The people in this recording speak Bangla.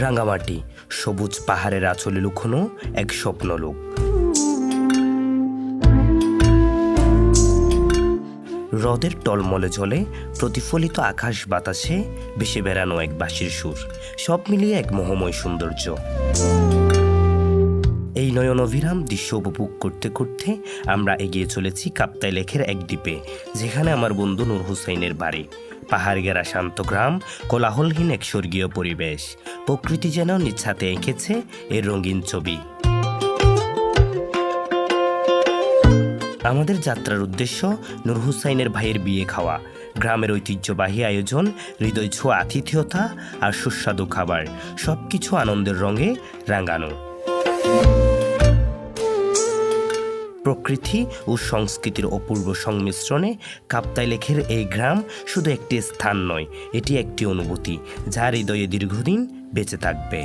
রাঙামাটি সবুজ পাহাড়ের আঁচলে লুকোনো এক স্বপ্নলোক। হ্রদের টলমলে জলে প্রতিফলিত আকাশ বাতাসে ভেসে বেড়ানো এক বাঁশির সুর, সব মিলিয়ে এক মোহময় সৌন্দর্য। এই নয়নবিরাম দৃশ্য উপভোগ করতে করতে আমরা এগিয়ে চলেছি কাপ্তাই লেকের এক দ্বীপে, যেখানে আমার বন্ধু নূর হুসাইনের বাড়ি। পাহাড় ঘেরা শান্ত গ্রাম, কোলাহলহীন এক স্বর্গীয় পরিবেশ, প্রকৃতি যেন নিজ হাতে এঁকেছে এর রঙিন ছবি। আমাদের যাত্রার উদ্দেশ্য নূর হুসাইনের ভাইয়ের বিয়ে খাওয়া। গ্রামের ঐতিহ্যবাহী আয়োজন, হৃদয় ছোঁয়া আতিথেয়তা আর সুস্বাদু খাবার, সবকিছু আনন্দের রঙে রাঙানো। প্রকৃতি ও সংস্কৃতির অপূর্ব সংমিশ্রণে কাপ্তাই লেকের এই গ্রাম শুধু একটি স্থান নয়, এটি একটি অনুভূতি যা হৃদয়ে দীর্ঘদিন বেঁচে থাকবে।